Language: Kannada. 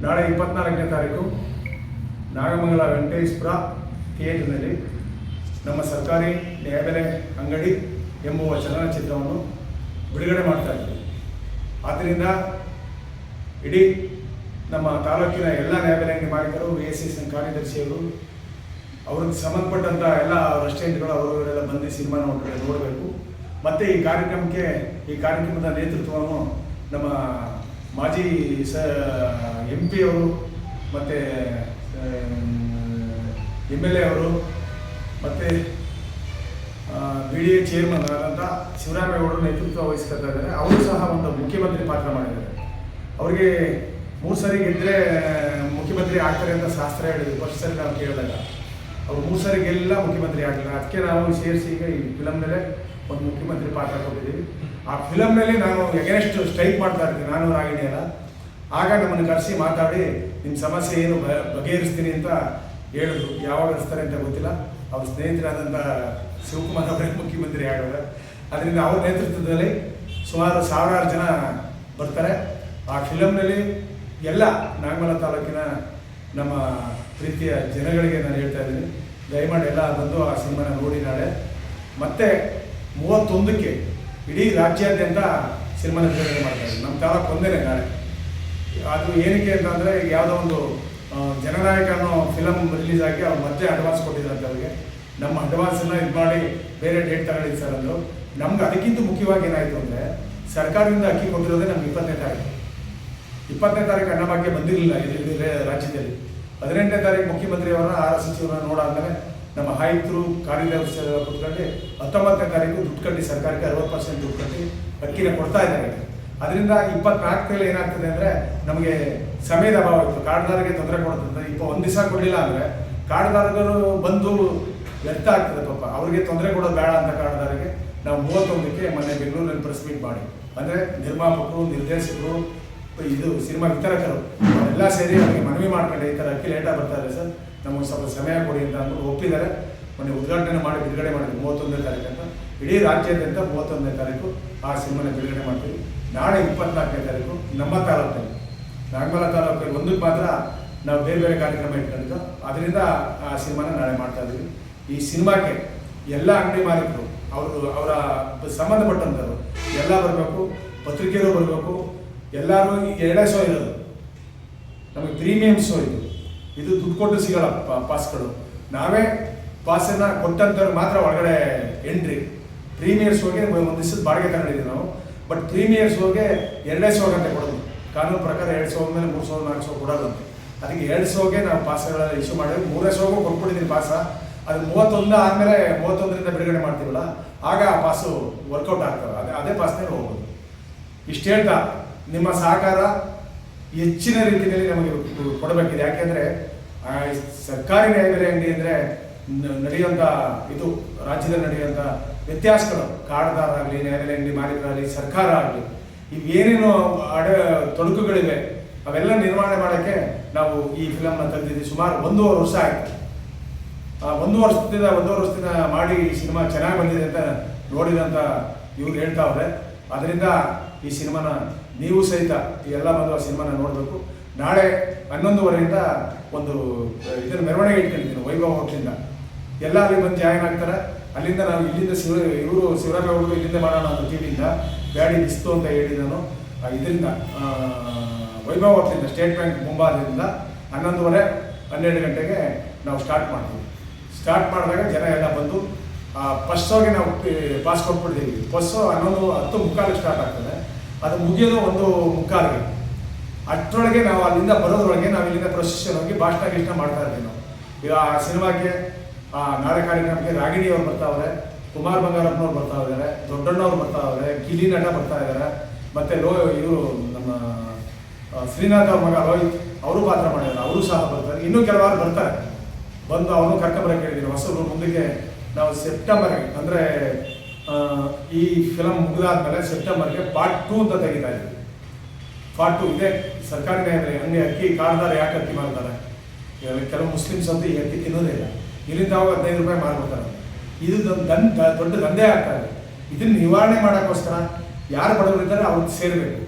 ನಾಳೆ 24ನೇ ತಾರೀಕು ನಾಗಮಂಗಲ ವೆಂಕಟೇಶ್ವರ ಥಿಯೇಟರ್ನಲ್ಲಿ ನಮ್ಮ ಸರ್ಕಾರಿ ನ್ಯಾಯಬೆಲೆ ಅಂಗಡಿ ಎಂಬುವ ಚಲನಚಿತ್ರವನ್ನು ಬಿಡುಗಡೆ ಮಾಡ್ತಾ ಇದ್ದೀವಿ. ಆದ್ದರಿಂದ ಇಡೀ ನಮ್ಮ ತಾಲೂಕಿನ ಎಲ್ಲ ನ್ಯಾಯಬೆಲೆ ಅಂಗಡಿ ಮಾಲೀಕರು, ACS ಕಾರ್ಯದರ್ಶಿಯವರು, ಅವ್ರಿಗೆ ಸಂಬಂಧಪಟ್ಟಂಥ ಎಲ್ಲ ರೆಸ್ಟೋರೆಂಟ್ಗಳು ಅವರೆಲ್ಲ ಬಂದು ಸಿನಿಮಾ ನೋಡಬೇಕು. ಮತ್ತು ಈ ಕಾರ್ಯಕ್ರಮದ ನೇತೃತ್ವವನ್ನು ನಮ್ಮ ಮಾಜಿ MP ಅವರು ಮತ್ತು MLA ಅವರು ಮತ್ತು BDA ಚೇರ್ಮನ್ ಆದಂಥ ಶಿವರಾಮೇಗೌಡರು ನೇತೃತ್ವ ವಹಿಸ್ಕೊಳ್ತಾ ಇದ್ದಾರೆ. ಅವರು ಸಹ ಒಂದು ಮುಖ್ಯಮಂತ್ರಿ ಪಾತ್ರ ಮಾಡಿದ್ದಾರೆ. ಅವರಿಗೆ 3 ಸರಿ ಗೆದ್ದರೆ ಮುಖ್ಯಮಂತ್ರಿ ಆಗ್ತಾರೆ ಅಂತ ಶಾಸ್ತ್ರ ಹೇಳಿದ್ರು. ಫಸ್ಟ್ ಸರಿ ನಾವು ಕೇಳಿದಾಗ ಅವರು 3 ಸರಿ ಗೆಲ್ಲ ಮುಖ್ಯಮಂತ್ರಿ ಆಗಲಿಲ್ಲ. ಅದಕ್ಕೆ ನಾವು ಸೇರಿಸಿ ಈಗ ಈ ಫಿಲಮ್ನಲ್ಲೇ ಒಂದು ಮುಖ್ಯಮಂತ್ರಿ ಪಾತ್ರ ಕೊಟ್ಟಿದ್ದೀವಿ. ಆ ಫಿಲಮ್ನಲ್ಲಿ ನಾನು ಎಗೇನೆಸ್ಟ್ ಸ್ಟ್ರೈಕ್ ಮಾಡ್ತಾ ಇರ್ತೀನಿ, ನಾನು ರಾಗಿಣಿ ಅಲ್ಲ. ಆಗ ನಮ್ಮನ್ನು ಕರೆಸಿ ಮಾತಾಡಿ ನಿಮ್ಮ ಸಮಸ್ಯೆ ಏನು ಬಗೆಹರಿಸ್ತೀನಿ ಅಂತ ಹೇಳಿದ್ರು. ಯಾವಾಗ ಹರಿಸ್ತಾರೆ ಅಂತ ಗೊತ್ತಿಲ್ಲ. ಅವ್ರ ಸ್ನೇಹಿತರಾದಂಥ ಶಿವಕುಮಾರ್ ಅವರೇ ಮುಖ್ಯಮಂತ್ರಿ ಆಗೋದು. ಅದರಿಂದ ಅವ್ರ ನೇತೃತ್ವದಲ್ಲಿ ಸುಮಾರು 1000 ಜನ ಬರ್ತಾರೆ. ಆ ಫಿಲಮ್ನಲ್ಲಿ ಎಲ್ಲ ನಾಗಮಂಗಲ ತಾಲೂಕಿನ ನಮ್ಮ ಪ್ರೀತಿಯ ಜನಗಳಿಗೆ ನಾನು ಹೇಳ್ತಾ ಇದ್ದೀನಿ, ದಯಮಾಡಿ ಎಲ್ಲ ಬಂದು ಆ ಸಿನಿಮಾನ ನೋಡಿ. ನಾಳೆ ಮತ್ತೆ 31ಕ್ಕೆ ಇಡೀ ರಾಜ್ಯಾದ್ಯಂತ ಸಿನಿಮಾನ ಬಿಡುಗಡೆ ಮಾಡ್ತಾರೆ. ನಮ್ಮ ತಾಲೂಕು ಒಂದೇ ನಾಳೆ. ಅದು ಏನಕ್ಕೆ ಅಂತಂದರೆ, ಯಾವುದೋ ಒಂದು ಜನನಾಯಕ ಅನ್ನೋ ಫಿಲಮ್ ರಿಲೀಸ್ ಆಗಿ ಅವ್ರು ಮತ್ತೆ ಅಡ್ವಾನ್ಸ್ ಕೊಟ್ಟಿದ್ರಂತೆ. ಅವ್ರಿಗೆ ನಮ್ಮ ಅಡ್ವಾನ್ಸನ್ನು ಇದು ಮಾಡಿ ಬೇರೆ ಡೇಟ್ ತಗೊಂಡಿದ್ದು ಸರ್ ಅಂದರು. ನಮ್ಗೆ ಅದಕ್ಕಿಂತ ಮುಖ್ಯವಾಗಿ ಏನಾಯಿತು ಅಂದರೆ, ಸರ್ಕಾರದಿಂದ ಅಕ್ಕಿ ಕೊಟ್ಟಿರೋದೇ ನಮ್ಗೆ 20ನೇ ತಾರೀಕು. 20ನೇ ತಾರೀಕು ಅನ್ನಭಾಗ್ಯ ಬಂದಿರಲಿಲ್ಲ ಇಲ್ಲಿ ರಾಜ್ಯದಲ್ಲಿ. 18ನೇ ತಾರೀಕು ಮುಖ್ಯಮಂತ್ರಿಯವರನ್ನ ಆಹಾರ ಸಚಿವರನ್ನ ನೋಡಾದ್ಮೇಲೆ ನಮ್ಮ ಆಯುಕ್ತರು ಕಾರ್ಯದರ್ಶಿ ಕೂತ್ಕೊಂಡು 19ನೇ ತಾರೀಕು ದುಡ್ಡು ಕಟ್ಟಿ ಸರ್ಕಾರಕ್ಕೆ 60% ದುಡ್ಡು ಕಟ್ಟಿ ಅಕ್ಕಿನ ಕೊಡ್ತಾ ಇದ್ದಾರೆ. ಅದರಿಂದ 24ರಲ್ಲಿ ಏನಾಗ್ತದೆ ಅಂದರೆ, ನಮಗೆ ಸಮಯದ ಅಭಾವ ಇತ್ತು. ಕಾರ್ಡ್ದಾರಿಗೆ ತೊಂದರೆ ಕೊಡುತ್ತೆ. ಒಂದು ದಿವಸ ಕೊಡಲಿಲ್ಲ ಅಂದರೆ ಕಾರ್ಡ್ದಾರರು ಬಂದು ವ್ಯರ್ಥ ಆಗ್ತದೆ ಪಾಪ. ಅವರಿಗೆ ತೊಂದರೆ ಕೊಡೋದು ಬೇಡ ಅಂತ ಕಾರ್ಡ್ದಾರಿಗೆ ನಾವು 31ಕ್ಕೆ ಮೊನ್ನೆ ಬೆಂಗಳೂರಲ್ಲಿ ಪ್ರೆಸ್ ಮೀಟ್ ಮಾಡಿ, ಅಂದರೆ ನಿರ್ಮಾಪಕರು, ನಿರ್ದೇಶಕರು, ಇದು ಸಿನಿಮಾ ವಿತರಕರು ಎಲ್ಲ ಸೇರಿ ಅವರಿಗೆ ಮನವಿ ಮಾಡ್ಕೊಂಡು, ಈ ಥರ ಅಕ್ಕಿ ಲೇಟಾಗಿ ಬರ್ತಾ ಇದೆ ಸರ್, ನಮಗೆ ಸ್ವಲ್ಪ ಸಮಯ ಕೊಡಿ ಅಂತ ಅಂದ್ಬಿಟ್ಟು ಒಪ್ಪಿದ್ದಾರೆ. ಮೊನ್ನೆ ಉದ್ಘಾಟನೆ ಮಾಡಿ ಬಿಡುಗಡೆ ಮಾಡಿದ್ವಿ 31ನೇ ತಾರೀಕು ಅಂತ. ಇಡೀ ರಾಜ್ಯಾದ್ಯಂತ 31ನೇ ತಾರೀಕು ಆ ಸಿನಿಮಾನ ಬಿಡುಗಡೆ ಮಾಡ್ತೀವಿ. ನಾಳೆ 24ನೇ ತಾರೀಕು ನಮ್ಮ ತಾಲೂಕಲ್ಲಿ, ನಾಗಮಂಗಲ ತಾಲೂಕಲ್ಲಿ ಒಂದಕ್ಕೆ ಮಾತ್ರ ನಾವು ಬೇರೆ ಬೇರೆ ಕಾರ್ಯಕ್ರಮ ಇಟ್ಕೊಂಡಿದ್ದು. ಅದರಿಂದ ಆ ಸಿನಿಮಾನ ನಾಳೆ ಮಾಡ್ತಾ ಇದ್ದೀವಿ. ಈ ಸಿನಿಮಾಕ್ಕೆ ಎಲ್ಲ ಅಂಗಡಿ ಮಾಲೀಕರು, ಅವರ ಸಂಬಂಧಪಟ್ಟಂಥವ್ರು ಎಲ್ಲ ಬರಬೇಕು, ಪತ್ರಿಕೆಯರು ಬರಬೇಕು. ಎಲ್ಲರೂ 2 ಶೋ ಇರೋದು, ನಮಗೆ ಪ್ರೀಮಿಯಂ ಶೋ ಇದು ದುಡ್ಡು ಕೊಟ್ಟು ಸಿಗಲ್ಲ ಪಾಸ್ಗಳು. ನಾವೇ ಪಾಸನ್ನು ಕೊಟ್ಟಂಥವ್ರು ಮಾತ್ರ ಒಳಗಡೆ ಎಂಟ್ರಿ. ಪ್ರೀಮಿಯರ್ ಶೋಗೆ ಒಂದು ದಿವಸದ ಬಾಡಿಗೆ ತಗೊಂಡಿದ್ದೀವಿ ನಾವು. ಬಟ್ ಪ್ರೀಮಿಯರ್ ಶೋಗೆ 2 ಶೋ ಗಂಟೆ ಕೊಡೋದು. ಕಾನೂನು ಪ್ರಕಾರ 2 ಶೋ ಮೇಲೆ 3 ಶೋ 4 ಶೋ ಕೊಡೋದಂತೆ. ಅದಕ್ಕೆ 2 ಶೋಗೆ ನಾವು ಪಾಸ್ಗಳೆಲ್ಲ ಇಶ್ಯೂ ಮಾಡಿದ್ವಿ. 3ನೇ ಶೋಗೂ ಕೊಟ್ಬಿಟ್ಟಿದ್ದೀನಿ ಪಾಸ. ಅದು 31 ಆದಮೇಲೆ 31ರಿಂದ ಬಿಡುಗಡೆ ಮಾಡ್ತೀವಲ್ಲ, ಆಗ ಆ ಪಾಸು ವರ್ಕೌಟ್ ಆಗ್ತವೆ. ಅದೇ ಪಾಸ್ನೇ ಹೋಗ್ಬೋದು. ಇಷ್ಟು ಹೇಳ್ತಾ, ನಿಮ್ಮ ಸಹಕಾರ ಹೆಚ್ಚಿನ ರೀತಿಯಲ್ಲಿ ನಮಗೆ ಕೊಡಬೇಕಿದೆ. ಯಾಕೆಂದರೆ ಸರ್ಕಾರಿ ನ್ಯಾಯಬೆಲೆ ಅಂಗಡಿ ಅಂದರೆ ನಡೆಯುವಂಥ ಇದು ರಾಜ್ಯದಲ್ಲಿ ನಡೆಯುವಂಥ ವ್ಯತ್ಯಾಸಗಳು, ಕಾರ್ಡ್ದಾರರಾಗಲಿ, ನ್ಯಾಯಬೆಲೆ ಅಂಗಡಿ ಮಾಲೀಕರಾಗಲಿ, ಸರ್ಕಾರ ಆಗಲಿ, ಇವೇನೇನು ತೊಡಕುಗಳಿವೆ ಅವೆಲ್ಲ ನಿರ್ವಹಣೆ ಮಾಡೋಕ್ಕೆ ನಾವು ಈ ಫಿಲಮ್ನ ತೆಗೆದಿದ್ದೀವಿ. ಸುಮಾರು 1.5 ವರ್ಷ ಆಯಿತು. 1 ವರ್ಷದಿಂದ ಮಾಡಿ ಈ ಸಿನಿಮಾ ಚೆನ್ನಾಗಿ ಬಂದಿದೆ ಅಂತ ನೋಡಿದಂಥ ಇವ್ರು ಹೇಳ್ತಾವ್ರೆ. ಅದರಿಂದ ಈ ಸಿನಿಮಾನ ನೀವು ಸಹಿತ ಎಲ್ಲ ಬಂದು ಆ ಸಿನಿಮಾನ ನೋಡಬೇಕು. ನಾಳೆ 11:30ಯಿಂದ ಒಂದು ಇದನ್ನು ಮೆರವಣಿಗೆ ಇಟ್ಕೊಂಡಿದ್ದೀನಿ ವೈಭವ ಹೋಟ್ಲಿಂದ. ಎಲ್ಲ ಅಲ್ಲಿ ಬಂದು ಜಾಯಿನ್ ಆಗ್ತಾರೆ. ಅಲ್ಲಿಂದ ನಾವು ಇಲ್ಲಿಂದ ಶಿವರಾಮೇಗೌಡರು ಇಲ್ಲಿಂದ ಮಾಡೋಣ ಅಂತ ಟಿವಿಯಿಂದ ಬ್ಯಾಡಿ ಬಿಸ್ತು ಅಂತ ಹೇಳಿ ನಾನು ಇದರಿಂದ ವೈಭವ ಹೋಟ್ಲಿಂದ, ಸ್ಟೇಟ್ ಬ್ಯಾಂಕ್ ಮುಂಭಾಗದಿಂದ 11:30, 12 ಗಂಟೆಗೆ ನಾವು ಸ್ಟಾರ್ಟ್ ಮಾಡ್ತೀವಿ. ಸ್ಟಾರ್ಟ್ ಮಾಡಿದಾಗ ಜನ ಎಲ್ಲ ಬಂದು ಫಸ್ಟ್ ಶೋಗೆ ನಾವು ಪಾಸ್ ಕೊಟ್ಬಿಡ್ತೀವಿ. ಫಸ್ಟ್ ಶೋ 11:10 ಸ್ಟಾರ್ಟ್ ಆಗ್ತದೆ. ಅದು ಮುಗಿಯೋದು 1:15. ಅಷ್ಟರೊಳಗೆ ನಾವು ಅಲ್ಲಿಂದ ಬರೋದ್ರೊಳಗೆ ನಾವು ಇಲ್ಲಿಂದ ಪ್ರೊಸೆಷನ್ ಹೋಗಿ ಭಾಷಣ ಮಾಡ್ತಾ ಇರ್ತೀವಿ ನಾವು. ಈಗ ಆ ಸಿನಿಮಾಕ್ಕೆ ನಾಳೆ ಕಾರ್ಯಕ್ರಮಕ್ಕೆ ರಾಗಿಣಿಯವ್ರು ಬರ್ತಾವ್ರೆ, ಕುಮಾರ್ ಬಂಗಾರಪ್ಪನವ್ರು ಬರ್ತಾ ಇದ್ದಾರೆ, ದೊಡ್ಡಣ್ಣವ್ರು ಬರ್ತಾ ಇದ್ದಾರೆ, ಗಿಲಿ ನಟ ಬರ್ತಾ ಇದ್ದಾರೆ, ಮತ್ತು ಇವರು ನಮ್ಮ ಶ್ರೀನಾಥ್ ಅವ್ರ ಮಗ ರೋಹಿತ್ ಅವರು ಪಾತ್ರ ಮಾಡಿದ್ದಾರೆ, ಅವರು ಸಹ ಬರ್ತಾರೆ. ಇನ್ನೂ ಕೆಲವಾರು ಬರ್ತಾರೆ. ಬಂದು ಅವನು ಕರ್ಕೊಂಬರಕ್ಕೆ ಹೇಳಿದ್ದೀನಿ. ಹೊಸಬ್ರು ಮುಂದಕ್ಕೆ ನಾವು ಸೆಪ್ಟೆಂಬರ್ಗೆ, ಅಂದರೆ ಈ ಫಿಲಮ್ ಮುಗಿದಾದ್ಮೇಲೆ ಸೆಪ್ಟೆಂಬರ್ಗೆ ಪಾರ್ಟ್ 2 ಅಂತ ತೆಗಿತಾ ಇದ್ದೀವಿ. ಪಾರ್ಟ್ 2 ಇದೆ. ಸರ್ಕಾರಿ ನ್ಯಾಯಬೆಲೆ ಅಂಗಡಿ ಅಕ್ಕಿ ಕಾರ್ಡ್ದಾರ ಯಾಕೆ ಅಕ್ಕಿ ಮಾಡ್ತಾರೆ? ಕೆಲವು ಮುಸ್ಲಿಮ್ಸ್ ಅಂತೂ ಈ ಅಕ್ಕಿ ತಿನ್ನೋದೇ ಇಲ್ಲ. ಇಲ್ಲಿಂದ ಅವಾಗ 15 ರೂಪಾಯಿ ಮಾರ್ಬಿಡ್ತಾರೆ. ಇದು ದೊಡ್ಡ ದಂಧೆ ಆಗ್ತಾ ಇದೆ. ಇದನ್ನು ನಿವಾರಣೆ ಮಾಡೋಕ್ಕೋಸ್ಕರ ಯಾರು ಬಡವರಿದ್ದಾರೆ ಅವ್ರಿಗೆ ಸೇರಬೇಕು.